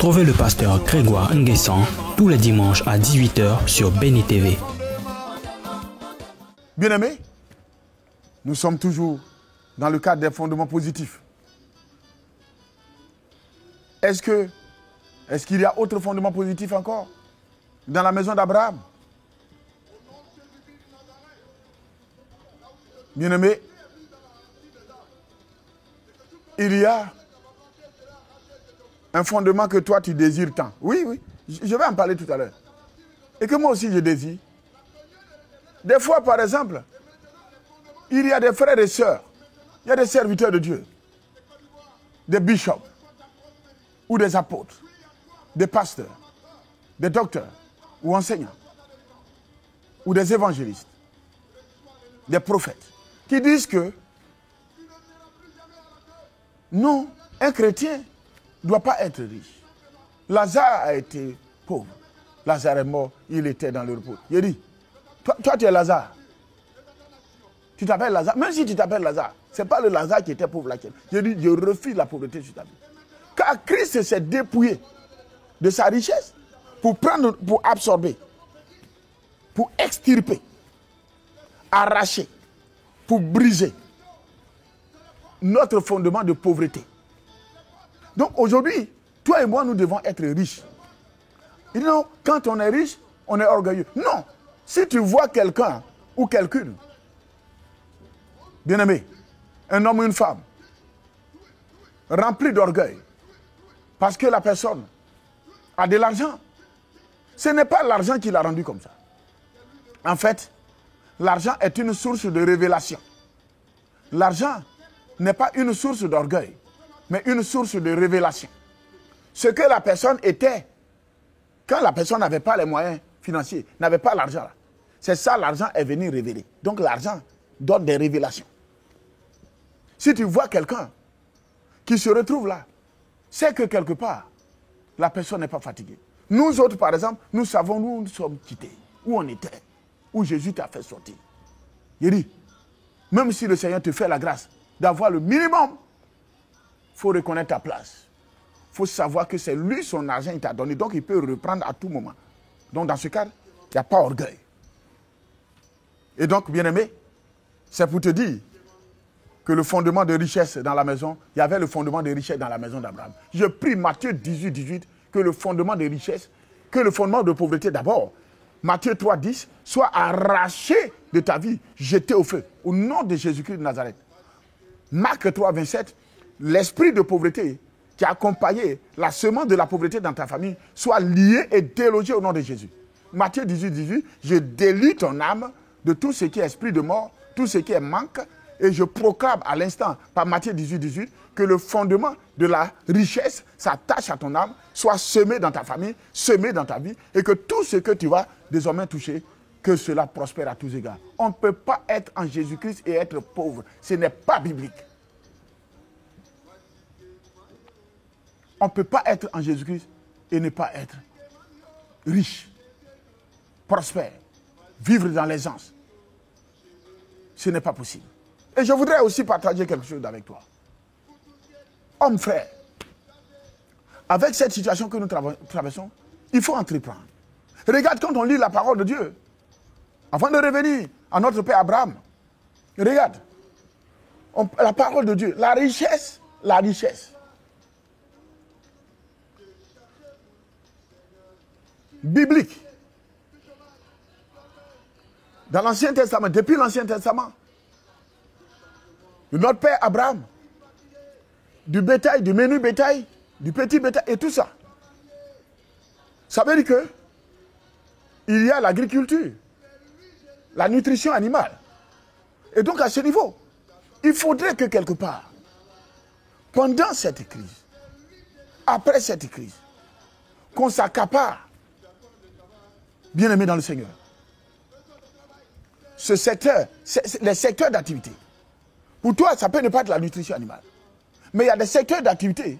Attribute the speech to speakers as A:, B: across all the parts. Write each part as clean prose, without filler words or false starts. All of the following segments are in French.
A: Retrouvez le pasteur Grégoire Nguessan tous les dimanches à 18 h sur Béni TV.
B: Bien-aimés, nous sommes toujours dans le cadre des fondements positifs. Est-ce qu'il y a autre fondement positif encore dans la maison d'Abraham? Bien-aimés, il y a un fondement que toi tu désires tant. Oui, je vais en parler tout à l'heure. Et que moi aussi je désire. Des fois, par exemple, il y a des frères et sœurs, il y a des serviteurs de Dieu, des bishops, ou des apôtres, des pasteurs, des docteurs, ou enseignants, ou des évangélistes, des prophètes, qui disent que non, un chrétien ne doit pas être riche. Lazare a été pauvre. Lazare est mort, il était dans le repos. Il dit, toi tu es Lazare. Tu t'appelles Lazare. Même si tu t'appelles Lazare, ce n'est pas le Lazare qui était pauvre là. Je dis, je refuse la pauvreté sur ta vie. Car Christ s'est dépouillé de sa richesse pour absorber, pour extirper, arracher, pour briser notre fondement de pauvreté. Donc aujourd'hui, toi et moi, nous devons être riches. Il dit non, quand on est riche, on est orgueilleux. Non, si tu vois quelqu'un ou quelqu'une, bien-aimé, un homme ou une femme, rempli d'orgueil, parce que la personne a de l'argent, ce n'est pas l'argent qui l'a rendu comme ça. En fait, l'argent est une source de révélation. L'argent n'est pas une source d'orgueil, mais une source de révélation. Ce que la personne était, quand la personne n'avait pas les moyens financiers, n'avait pas l'argent, c'est ça, l'argent est venu révéler. Donc l'argent donne des révélations. Si tu vois quelqu'un qui se retrouve là, c'est que quelque part, la personne n'est pas fatiguée. Nous autres, par exemple, nous savons où nous sommes quittés, où on était, où Jésus t'a fait sortir. Il dit, même si le Seigneur te fait la grâce d'avoir le minimum, il faut reconnaître ta place. Il faut savoir que c'est lui, son argent, il t'a donné, donc il peut reprendre à tout moment. Donc dans ce cas, il n'y a pas orgueil. Et donc, bien-aimé, c'est pour te dire que le fondement de richesse dans la maison, il y avait le fondement de richesse dans la maison d'Abraham. Je prie Matthieu 18, que le fondement de richesse, que le fondement de pauvreté d'abord, Matthieu 3, 10, soit arraché de ta vie, jeté au feu, au nom de Jésus-Christ de Nazareth. Marc 3, 27, l'esprit de pauvreté qui a accompagné la semence de la pauvreté dans ta famille, soit lié et délogé au nom de Jésus. Matthieu 18, je délie ton âme de tout ce qui est esprit de mort, tout ce qui est manque, et je proclame à l'instant, par Matthieu 18, que le fondement de la richesse s'attache à ton âme, soit semé dans ta famille, semé dans ta vie, et que tout ce que tu vas désormais toucher, que cela prospère à tous égards. On ne peut pas être en Jésus-Christ et être pauvre. Ce n'est pas biblique. On ne peut pas être en Jésus-Christ et ne pas être riche, prospère, vivre dans l'aisance. Ce n'est pas possible. Et je voudrais aussi partager quelque chose avec toi. Homme, frère, avec cette situation que nous traversons, il faut entreprendre. Regarde quand on lit la parole de Dieu, avant de revenir à notre père Abraham, regarde, la parole de Dieu, la richesse, biblique, dans l'Ancien Testament, depuis l'Ancien Testament, de notre père Abraham, du bétail, du menu bétail, du petit bétail et tout ça. Ça veut dire que il y a l'agriculture, la nutrition animale. Et donc à ce niveau, il faudrait que quelque part, pendant cette crise, après cette crise, qu'on s'accapare, bien aimé dans le Seigneur, ce secteur, les secteurs d'activité. Pour toi, ça peut ne pas être la nutrition animale. Mais il y a des secteurs d'activité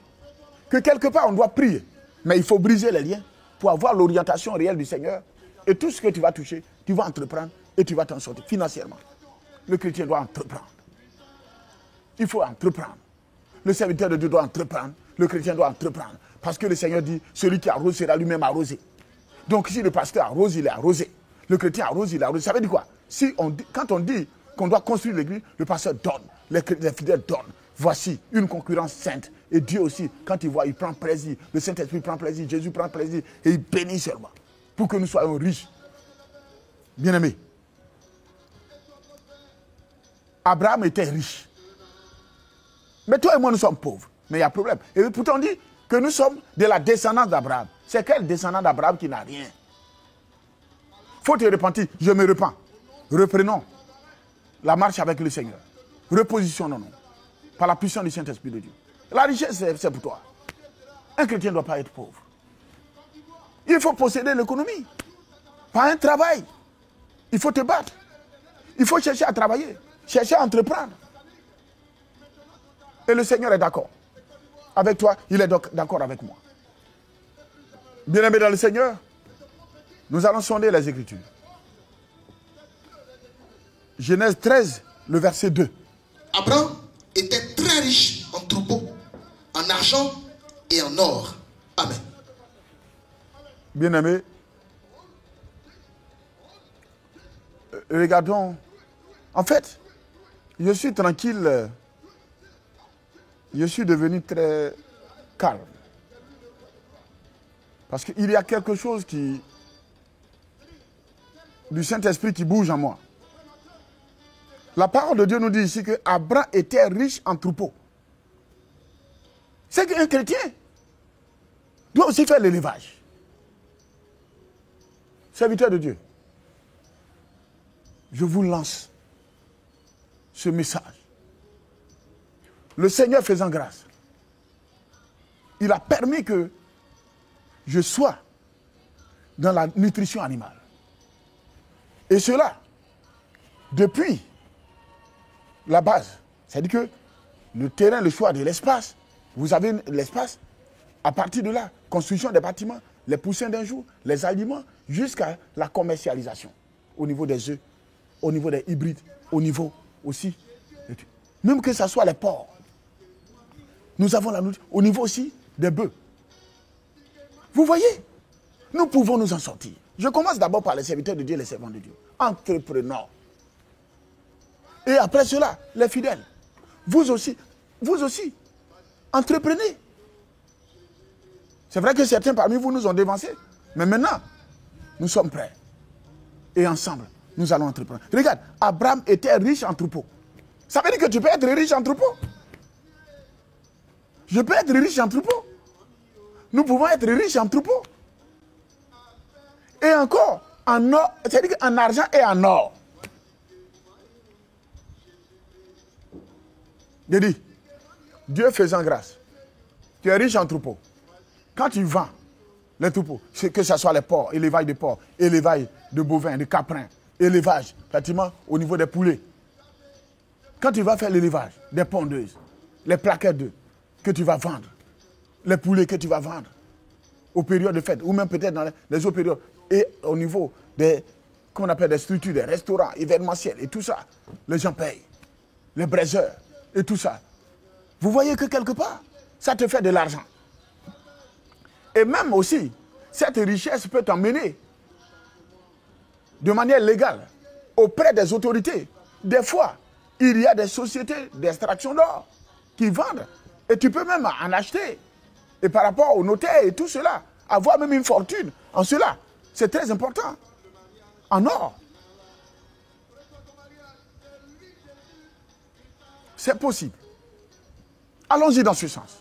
B: que quelque part on doit prier. Mais il faut briser les liens pour avoir l'orientation réelle du Seigneur. Et tout ce que tu vas toucher, tu vas entreprendre et tu vas t'en sortir financièrement. Le chrétien doit entreprendre. Il faut entreprendre. Le serviteur de Dieu doit entreprendre. Le chrétien doit entreprendre. Parce que le Seigneur dit, celui qui arrose sera lui-même arrosé. Donc si le pasteur arrose, il est arrosé. Le chrétien arrose, il est arrosé. Ça veut dire quoi? Quand on dit qu'on doit construire l'église, le pasteur donne, les fidèles donnent. Voici une concurrence sainte. Et Dieu aussi, quand il voit, il prend plaisir. Le Saint-Esprit prend plaisir, Jésus prend plaisir. Et il bénit seulement. Pour que nous soyons riches. Bien-aimés. Abraham était riche. Mais toi et moi, nous sommes pauvres. Mais il y a un problème. Et pourtant, on dit que nous sommes de la descendance d'Abraham. C'est quel descendant d'Abraham qui n'a rien? Faut te repentir. Je me repens. Reprenons la marche avec le Seigneur. Repositionnons-nous. Par la puissance du Saint-Esprit de Dieu. La richesse, c'est pour toi. Un chrétien ne doit pas être pauvre. Il faut posséder l'économie. Pas un travail. Il faut te battre. Il faut chercher à travailler. Chercher à entreprendre. Et le Seigneur est d'accord. Avec toi, il est d'accord avec moi. Bien-aimés dans le Seigneur, nous allons sonder les Écritures. Genèse 13, le verset 2.
C: Abraham était très riche en troupeaux, en argent et en or. Amen.
B: Bien-aimés, regardons. En fait, je suis tranquille. Je suis devenu très calme. Parce qu'il y a quelque chose du Saint-Esprit qui bouge en moi. La parole de Dieu nous dit ici que Abraham était riche en troupeaux. C'est qu'un chrétien doit aussi faire l'élevage. Serviteur de Dieu, je vous lance ce message. Le Seigneur faisant grâce, il a permis que je sois dans la nutrition animale. Et cela, depuis la base. C'est-à-dire que le terrain, le choix de l'espace, vous avez l'espace, à partir de là, construction des bâtiments, les poussins d'un jour, les aliments, jusqu'à la commercialisation, au niveau des œufs, au niveau des hybrides, au niveau aussi, même que ce soit les porcs. Nous avons la nourriture, au niveau aussi des bœufs. Vous voyez, nous pouvons nous en sortir. Je commence d'abord par les serviteurs de Dieu et les servants de Dieu. Entrepreneurs. Et après cela, les fidèles. Vous aussi, entreprenez. C'est vrai que certains parmi vous nous ont dévancés. Mais maintenant, nous sommes prêts. Et ensemble, nous allons entreprendre. Regarde, Abraham était riche en troupeaux. Ça veut dire que tu peux être riche en troupeaux. Je peux être riche en troupeaux. Nous pouvons être riches en troupeaux. Et encore, en or, c'est-à-dire en argent et en or. Je dis, Dieu faisant grâce, tu es riche en troupeaux. Quand tu vends les troupeaux, que ce soit les porcs, élevage de porcs, élevage de bovins, de caprins, élevage, pratiquement au niveau des poulets. Quand tu vas faire l'élevage des pondeuses, les plaquettes d'œufs que tu vas vendre, les poulets que tu vas vendre aux périodes de fête, ou même peut-être dans les autres périodes, et au niveau des, qu'on appelle des structures, des restaurants événementiels et tout ça, les gens payent, les braiseurs et tout ça. Vous voyez que quelque part, ça te fait de l'argent. Et même aussi, cette richesse peut t'emmener de manière légale auprès des autorités. Des fois, il y a des sociétés d'extraction d'or qui vendent. Et tu peux même en acheter. Et par rapport aux notaires et tout cela, avoir même une fortune en cela, c'est très important. En or. C'est possible. Allons-y dans ce sens.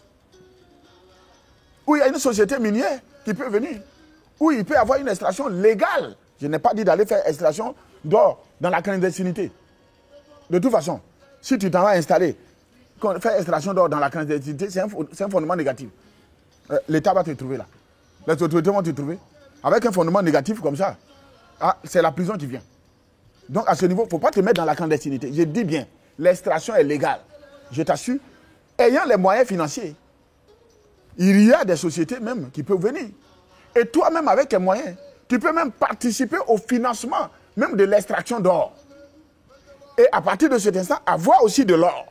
B: Où il y a une société minière qui peut venir, où il peut y avoir une extraction légale. Je n'ai pas dit d'aller faire extraction d'or dans la clandestinité. De toute façon, si tu t'en vas installer, faire extraction d'or dans la clandestinité, c'est un fondement négatif. L'État va te trouver là. Les autorités vont te trouver. Avec un fondement négatif comme ça, c'est la prison qui vient. Donc à ce niveau, il ne faut pas te mettre dans la clandestinité. Je dis bien, l'extraction est légale. Je t'assure, ayant les moyens financiers, il y a des sociétés même qui peuvent venir. Et toi-même, avec tes moyens, tu peux même participer au financement même de l'extraction d'or. Et à partir de cet instant, avoir aussi de l'or.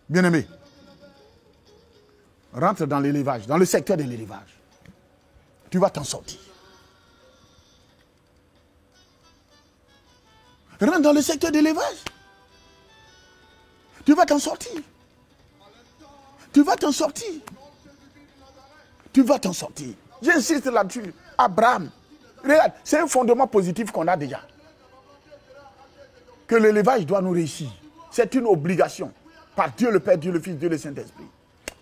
B: Bien-aimé, Rentre dans l'élevage, dans le secteur de l'élevage. Tu vas t'en sortir. Rentre dans le secteur de l'élevage. Tu vas t'en sortir. Tu vas t'en sortir. Tu vas t'en sortir. J'insiste là-dessus. Abraham, regarde, c'est un fondement positif qu'on a déjà. Que l'élevage doit nous réussir. C'est une obligation. Par Dieu le Père, Dieu le Fils, Dieu le Saint-Esprit.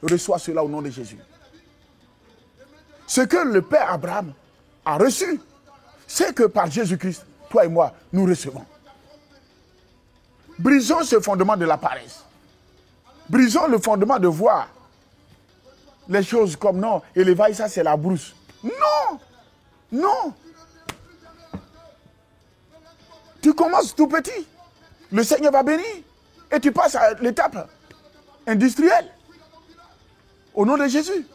B: Reçois cela au nom de Jésus. Ce que le Père Abraham a reçu, c'est que par Jésus-Christ, toi et moi, nous recevons. Brisons ce fondement de la paresse. Brisons le fondement de voir les choses comme non, élevage, ça c'est la brousse. Non, non. Tu commences tout petit. Le Seigneur va bénir. Et tu passes à l'étape industrielle. Au nom de Jésus.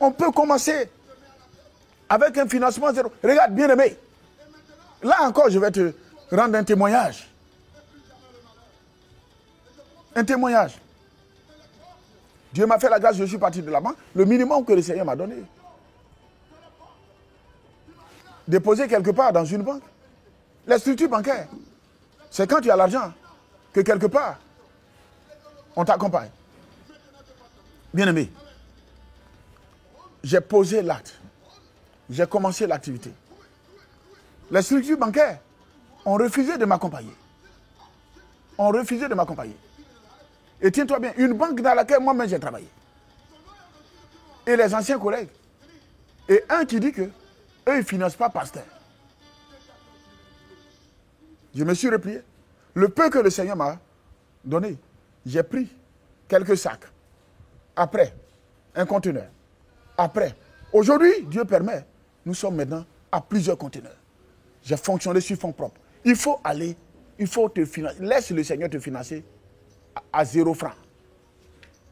B: On peut commencer avec un financement zéro. Regarde, bien-aimé. Là encore, je vais te rendre un témoignage. Un témoignage. Dieu m'a fait la grâce, je suis parti de la banque. Le minimum que le Seigneur m'a donné. Déposer quelque part dans une banque. Les structures bancaires. C'est quand tu as l'argent que quelque part, on t'accompagne. Bien-aimé, j'ai posé l'acte. J'ai commencé l'activité. Les structures bancaires ont refusé de m'accompagner. Ont refusé de m'accompagner. Et tiens-toi bien, une banque dans laquelle moi-même j'ai travaillé. Et les anciens collègues. Et un qui dit que eux, ils ne financent pas pasteur. Je me suis replié. Le peu que le Seigneur m'a donné, j'ai pris quelques sacs. Après, un conteneur. Après, aujourd'hui, Dieu permet, nous sommes maintenant à plusieurs conteneurs. J'ai fonctionné sur fonds propres. Il faut aller, il faut te financer. Laisse le Seigneur te financer à 0 francs.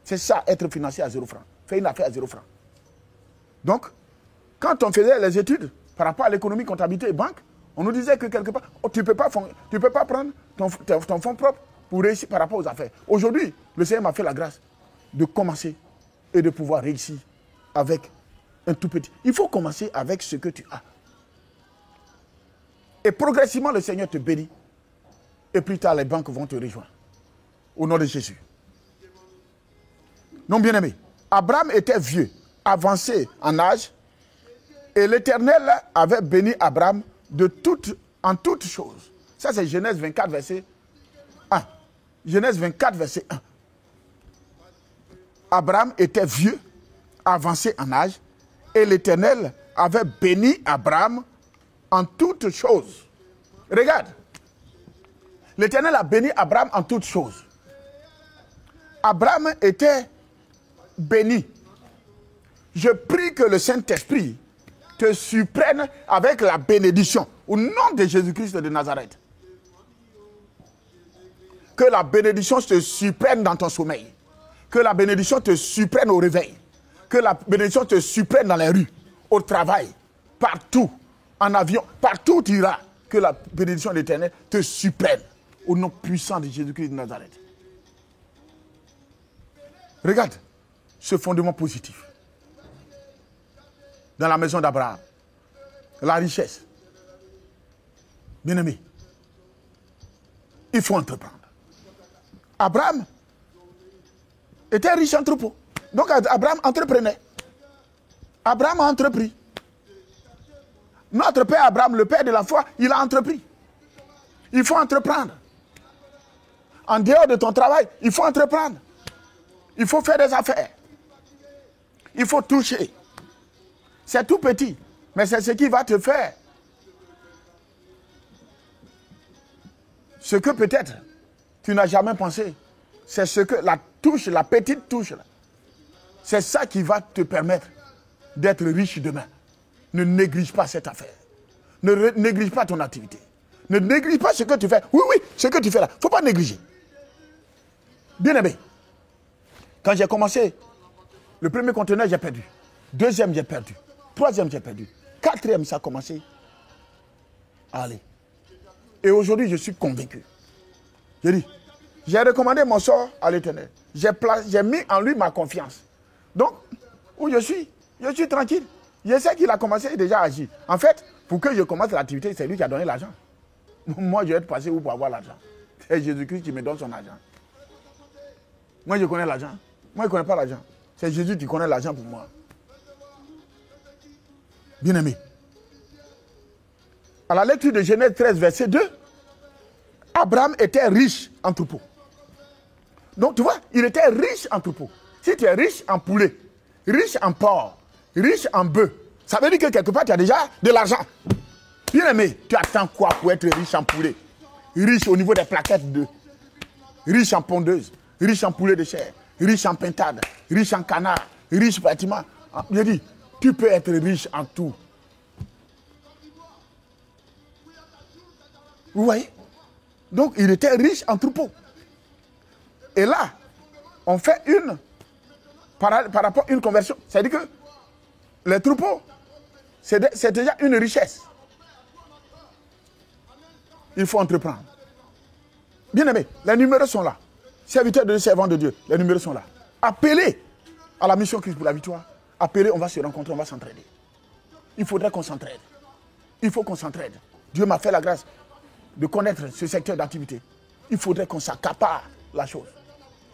B: C'est ça, être financé à 0 francs. Fais une affaire à 0 francs. Donc, quand on faisait les études par rapport à l'économie, comptabilité et banque, on nous disait que quelque part, oh, tu ne peux pas prendre ton fonds propre pour réussir par rapport aux affaires. Aujourd'hui, le Seigneur m'a fait la grâce de commencer et de pouvoir réussir avec un tout petit. Il faut commencer avec ce que tu as. Et progressivement, le Seigneur te bénit. Et plus tard, les banques vont te rejoindre. Au nom de Jésus. Non, bien-aimé, Abraham était vieux, avancé en âge, et l'Éternel avait béni Abraham en toutes choses. Ça, c'est Genèse 24, verset 1. Genèse 24, verset 1. Abraham était vieux, avancé en âge, et l'Éternel avait béni Abraham en toutes choses. Regarde. L'Éternel a béni Abraham en toutes choses. Abraham était béni. Je prie que le Saint-Esprit te surprenne avec la bénédiction au nom de Jésus-Christ de Nazareth. Que la bénédiction te surprenne dans ton sommeil. Que la bénédiction te surprenne au réveil. Que la bénédiction te surprenne dans les rues, au travail, partout, en avion, partout où tu iras. Que la bénédiction de l'Éternel te surprenne au nom puissant de Jésus-Christ de Nazareth. Regarde ce fondement positif. Dans la maison d'Abraham. La richesse. Bien-aimé. Il faut entreprendre. Abraham était riche en troupeau. Donc Abraham entreprenait. Abraham a entrepris. Notre père Abraham, le père de la foi, il a entrepris. Il faut entreprendre. En dehors de ton travail, il faut entreprendre. Il faut faire des affaires. Il faut toucher. C'est tout petit, mais c'est ce qui va te faire. Ce que peut-être tu n'as jamais pensé, c'est ce que la touche, la petite touche, c'est ça qui va te permettre d'être riche demain. Ne néglige pas cette affaire. Ne néglige pas ton activité. Ne néglige pas ce que tu fais. Oui, ce que tu fais là. Il ne faut pas négliger. Bien-aimé, quand j'ai commencé, le premier conteneur, j'ai perdu. Deuxième, j'ai perdu. Troisième, j'ai perdu. Quatrième, ça a commencé à aller. Et aujourd'hui, je suis convaincu. Je dis, J'ai recommandé mon sort à l'Éternel. J'ai mis en lui ma confiance. Donc, où je suis tranquille. Je sais qu'il a commencé déjà à agir. En fait, pour que je commence l'activité, c'est lui qui a donné l'argent. Moi, je vais être passé où pour avoir l'argent? C'est Jésus-Christ qui me donne son argent. Moi, je connais l'argent. Moi, je ne connais pas l'argent. C'est Jésus qui connaît l'argent pour moi. Bien-aimé. À la lecture de Genèse 13, verset 2, Abraham était riche en troupeaux. Donc, tu vois, il était riche en troupeaux. Si tu es riche en poulet, riche en porc, riche en bœuf, ça veut dire que quelque part, tu as déjà de l'argent. Bien-aimé, tu attends quoi pour être riche en poulet? Riche au niveau des plaquettes d'œufs, riche en pondeuse, riche en poulet de chair, riche en pintade, riche en canard, riche bâtiment. Je dis, tu peux être riche en tout. Vous voyez? Donc, il était riche en troupeaux. Et là, on fait par rapport à une conversion. C'est-à-dire que les troupeaux, c'est déjà une richesse. Il faut entreprendre. Bien aimé, les numéros sont là. Serviteurs de Dieu, servants de Dieu, les numéros sont là. Appelez à la mission Christ pour la victoire. Appelez, on va se rencontrer, on va s'entraider. Il faudrait qu'on s'entraide. Il faut qu'on s'entraide. Dieu m'a fait la grâce de connaître ce secteur d'activité. Il faudrait qu'on s'accapare la chose.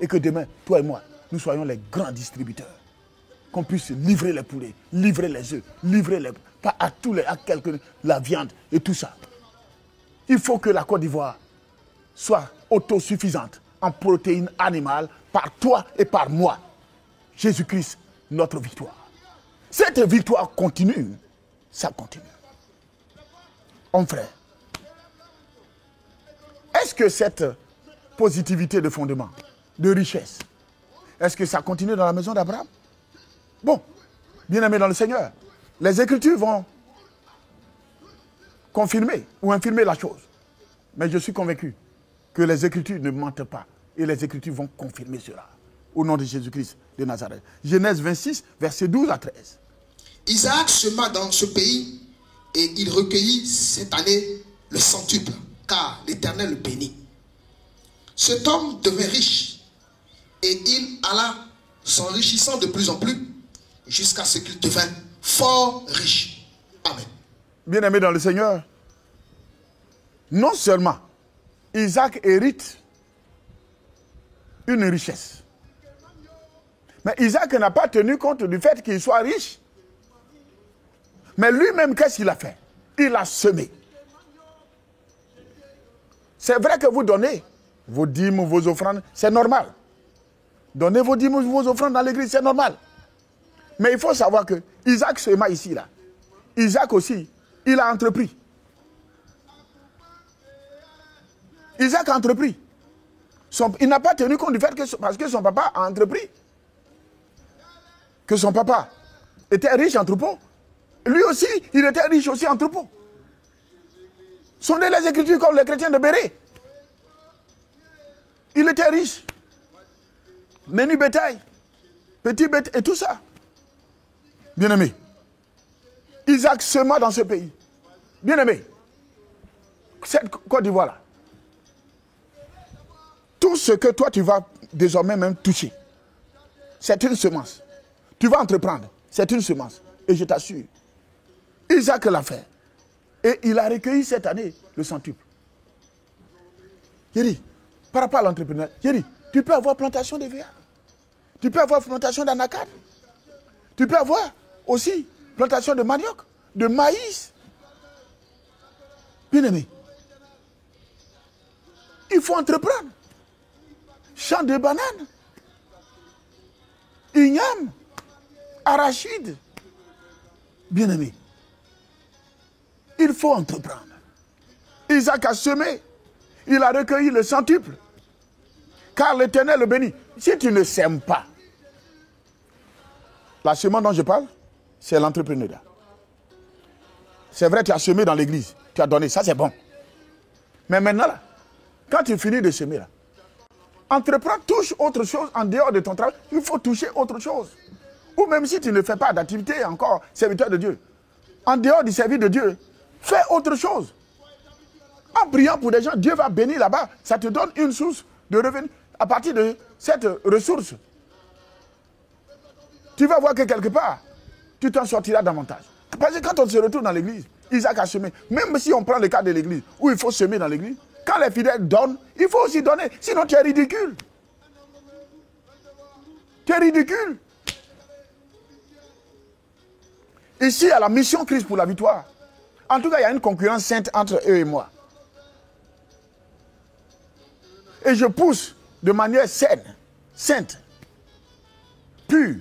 B: Et que demain, toi et moi, nous soyons les grands distributeurs. Qu'on puisse livrer les poulets, livrer les œufs, livrer les... Pas à tous les... à quelques... la viande et tout ça. Il faut que la Côte d'Ivoire soit autosuffisante en protéines animales par toi et par moi. Jésus-Christ, notre victoire. Cette victoire continue. Ça continue. Mon frère, est-ce que cette positivité de fondement, de richesse, est-ce que ça continue dans la maison d'Abraham? Bon, bien-aimés dans le Seigneur, les Écritures vont confirmer ou infirmer la chose. Mais je suis convaincu que les Écritures ne mentent pas. Et les Écritures vont confirmer cela. Au nom de Jésus-Christ de Nazareth. Genèse 26, versets 12 à 13.
C: Isaac sema dans ce pays et il recueillit cette année le centuple, car l'Éternel le bénit. Cet homme devint riche et il alla s'enrichissant de plus en plus jusqu'à ce qu'il devint fort riche. Amen.
B: Bien-aimés dans le Seigneur, non seulement Isaac hérite une richesse, mais Isaac n'a pas tenu compte du fait qu'il soit riche. Mais lui-même, qu'est-ce qu'il a fait? Il a semé. C'est vrai que vous donnez vos dîmes, vos offrandes, c'est normal. Donnez vos dîmes, vos offrandes dans l'église, c'est normal. Mais il faut savoir que Isaac sema ici, là. Isaac aussi, il a entrepris. Isaac a entrepris. Il n'a pas tenu compte du fait que, parce que son papa a entrepris. Que son papa était riche en troupeaux. Lui aussi, il était riche aussi en troupeaux. Sondez les Écritures comme les chrétiens de Béret. Il était riche. Menu bétail, petit bétail et tout ça. Bien-aimé, Isaac sema dans ce pays. Bien-aimé, cette Côte d'Ivoire là, tout ce que toi tu vas désormais même toucher, c'est une semence. Tu vas entreprendre, c'est une semence. Et je t'assure, Isaac l'a fait. Et il a recueilli cette année le centuple. J'ai dit, par rapport à l'entrepreneur, j'ai dit, tu peux avoir plantation de viande. Tu peux avoir plantation d'anacarde. Tu peux avoir aussi plantation de manioc, de maïs. Bien aimé, il faut entreprendre. Champ de bananes, igname, arachide. Bien aimé, il faut entreprendre. Isaac a semé, il a recueilli le centuple, car l'Éternel le bénit. Si tu ne sèmes pas, la semence dont je parle, c'est l'entrepreneuriat. C'est vrai, tu as semé dans l'église, tu as donné, ça c'est bon. Mais maintenant, là, quand tu finis de semer, là, entreprends, touche autre chose en dehors de ton travail. Il faut toucher autre chose. Ou même si tu ne fais pas d'activité encore, serviteur de Dieu, en dehors du service de Dieu, fais autre chose. En priant pour des gens, Dieu va bénir là-bas. Ça te donne une source de revenus. À partir de cette ressource, tu vas voir que quelque part, tu t'en sortiras davantage. Parce que quand on se retrouve dans l'église, Isaac a semé. Même si on prend le cas de l'église, où il faut semer dans l'église, quand les fidèles donnent, il faut aussi donner. Sinon, tu es ridicule. Tu es ridicule. Ici, à la mission Christ pour la victoire, en tout cas, il y a une concurrence sainte entre eux et moi. Et je pousse de manière saine, sainte, pure,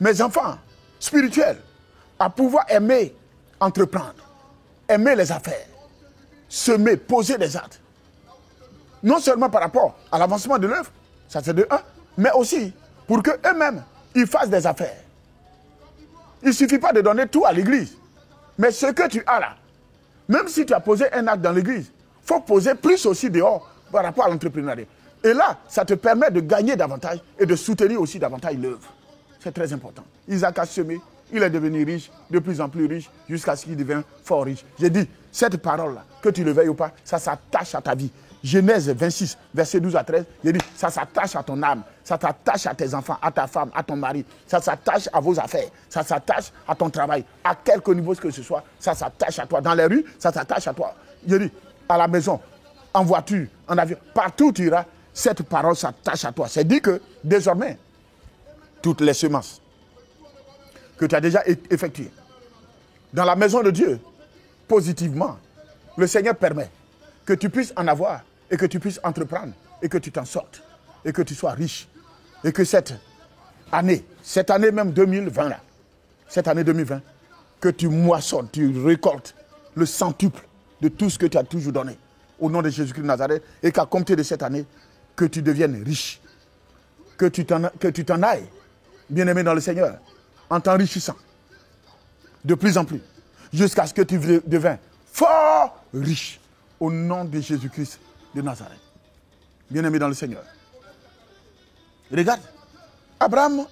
B: mes enfants spirituels à pouvoir aimer entreprendre, aimer les affaires, semer, poser des actes. Non seulement par rapport à l'avancement de l'œuvre, ça c'est de un, mais aussi pour qu'eux-mêmes, ils fassent des affaires. Il ne suffit pas de donner tout à l'église. Mais ce que tu as là, même si tu as posé un acte dans l'église, il faut poser plus aussi dehors par rapport à l'entrepreneuriat. Et là, ça te permet de gagner davantage et de soutenir aussi davantage l'œuvre. C'est très important. Isaac a semé, il est devenu riche, de plus en plus riche, jusqu'à ce qu'il devienne fort riche. J'ai dit, cette parole-là, que tu le veuilles ou pas, ça s'attache à ta vie. Genèse 26, verset 12 à 13, j'ai dit, ça s'attache à ton âme, ça t'attache à tes enfants, à ta femme, à ton mari, ça s'attache à vos affaires, ça s'attache à ton travail, à quelque niveau que ce soit, ça s'attache à toi. Dans les rues, ça s'attache à toi. J'ai dit, à la maison, en voiture, en avion, partout où tu iras, cette parole s'attache à toi. C'est dit que, désormais, toutes les semences que tu as déjà effectuées dans la maison de Dieu, positivement, le Seigneur permet que tu puisses en avoir et que tu puisses entreprendre et que tu t'en sortes et que tu sois riche et que cette année même 2020 là, cette année 2020, que tu moissonnes, tu récoltes le centuple de tout ce que tu as toujours donné au nom de Jésus-Christ de Nazareth et qu'à compter de cette année, que tu deviennes riche, que tu t'en ailles, bien-aimé dans le Seigneur, en t'enrichissant de plus en plus, jusqu'à ce que tu deviens fort riche au nom de Jésus-Christ de Nazareth. Bien-aimé dans le Seigneur. Regarde, Abraham,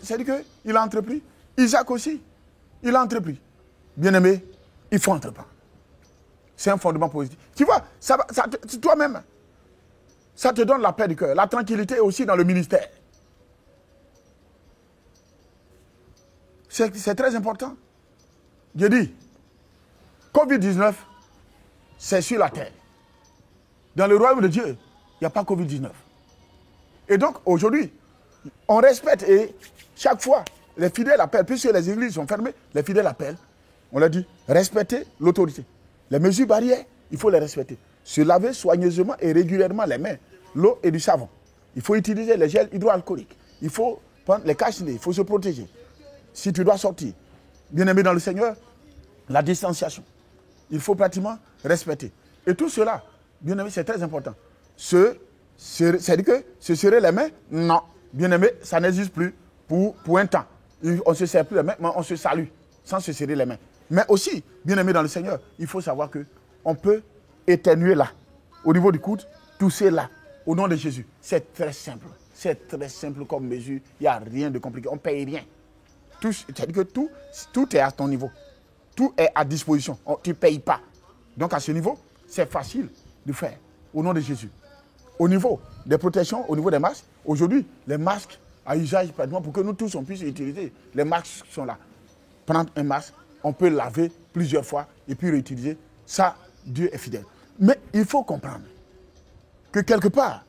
B: c'est-à-dire qu'il a entrepris, Isaac aussi, il a entrepris. Bien-aimé, il faut entreprendre. C'est un fondement positif. Tu vois, toi-même, ça te donne la paix du cœur, la tranquillité aussi dans le ministère. C'est très important. Je dis, Covid-19, c'est sur la terre. Dans le royaume de Dieu, il n'y a pas Covid-19. Et donc, aujourd'hui, on respecte et chaque fois, les fidèles appellent, puisque les églises sont fermées, les fidèles appellent, on leur dit, respectez l'autorité. Les mesures barrières, il faut les respecter. Se laver soigneusement et régulièrement les mains, l'eau et du savon. Il faut utiliser les gels hydroalcooliques. Il faut prendre les cache-nez, il faut se protéger. Si tu dois sortir, bien-aimé dans le Seigneur, la distanciation. Il faut pratiquement respecter. Et tout cela, bien-aimé, c'est très important. C'est-à-dire que se serrer les mains, non. Bien-aimé, ça n'existe plus pour un temps. On ne se serre plus les mains, mais on se salue sans se serrer les mains. Mais aussi, bien-aimé dans le Seigneur, il faut savoir qu'on peut éternuer là, au niveau du coude, tousser là, au nom de Jésus. C'est très simple. C'est très simple comme mesure. Il n'y a rien de compliqué. On ne paye rien. C'est-à-dire que tout est à ton niveau. Tout est à disposition. Tu ne payes pas. Donc à ce niveau, c'est facile de faire, au nom de Jésus. Au niveau des protections, au niveau des masques, aujourd'hui, les masques à usage, pratiquement, pour que nous tous on puisse utiliser, les masques sont là. Prendre un masque, on peut laver plusieurs fois et puis réutiliser. Ça, Dieu est fidèle. Mais il faut comprendre que quelque part,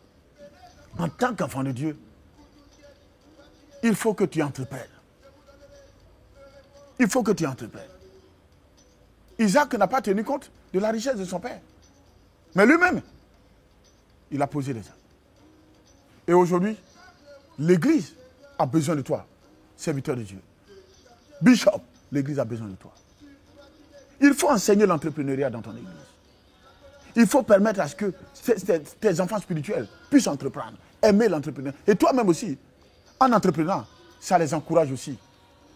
B: en tant qu'enfant de Dieu, il faut que tu entreprennes. Il faut que tu entreprennes. Isaac n'a pas tenu compte de la richesse de son père. Mais lui-même, il a posé les actes. Et aujourd'hui, l'Église a besoin de toi, serviteur de Dieu. Bishop, l'Église a besoin de toi. Il faut enseigner l'entrepreneuriat dans ton Église. Il faut permettre à ce que tes enfants spirituels puissent entreprendre, aimer l'entrepreneuriat. Et toi-même aussi, en entreprenant, ça les encourage aussi.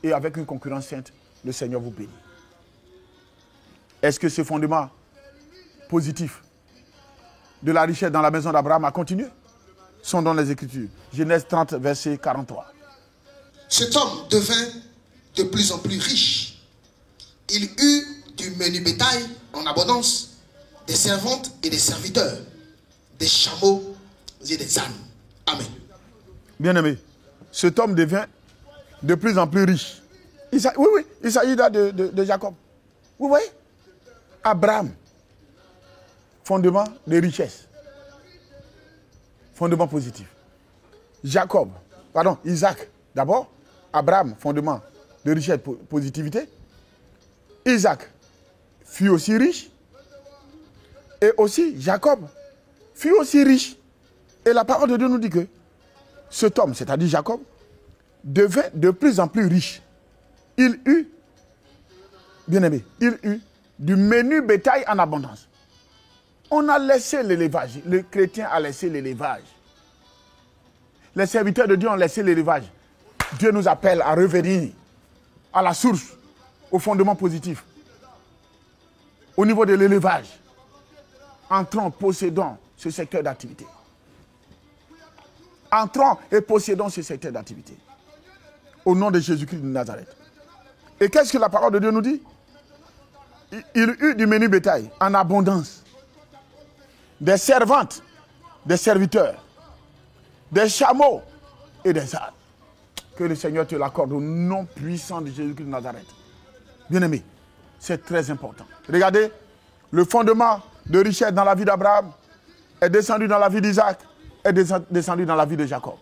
B: Et avec une concurrence sainte, le Seigneur vous bénit. Est-ce que ce fondement positif de la richesse dans la maison d'Abraham a continué? Sont dans les Écritures. Genèse 30, verset 43.
C: Cet homme devint de plus en plus riche. Il eut du menu bétail en abondance, des servantes et des serviteurs, des chameaux et des ânes. Amen.
B: Bien-aimé, cet homme devient de plus en plus riche. Oui, il s'agit là de Jacob. Vous voyez? Abraham, fondement de richesse. Fondement positif. Isaac, d'abord. Abraham, fondement de richesse, positivité. Isaac fut aussi riche. Et aussi, Jacob fut aussi riche. Et la parole de Dieu nous dit que cet homme, c'est-à-dire Jacob, devint de plus en plus riche. Il eut, bien-aimé, du menu bétail en abondance. On a laissé l'élevage. Le chrétien a laissé l'élevage. Les serviteurs de Dieu ont laissé l'élevage. Dieu nous appelle à revenir à la source, au fondement positif. Au niveau de l'élevage, entrons, possédons ce secteur d'activité. Entrons et possédons ce secteur d'activité. Au nom de Jésus-Christ de Nazareth. Et qu'est-ce que la parole de Dieu nous dit? Il eut du menu bétail en abondance. Des servantes, des serviteurs, des chameaux et des ânes. Que le Seigneur te l'accorde au nom puissant de Jésus-Christ de Nazareth. Bien-aimé, c'est très important. Regardez, le fondement de richesse dans la vie d'Abraham est descendu dans la vie d'Isaac, est descendu dans la vie de Jacob.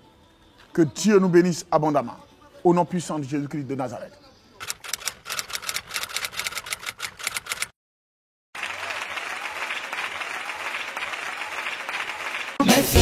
B: Que Dieu nous bénisse abondamment. Au nom puissant de Jésus-Christ de Nazareth.
D: Merci.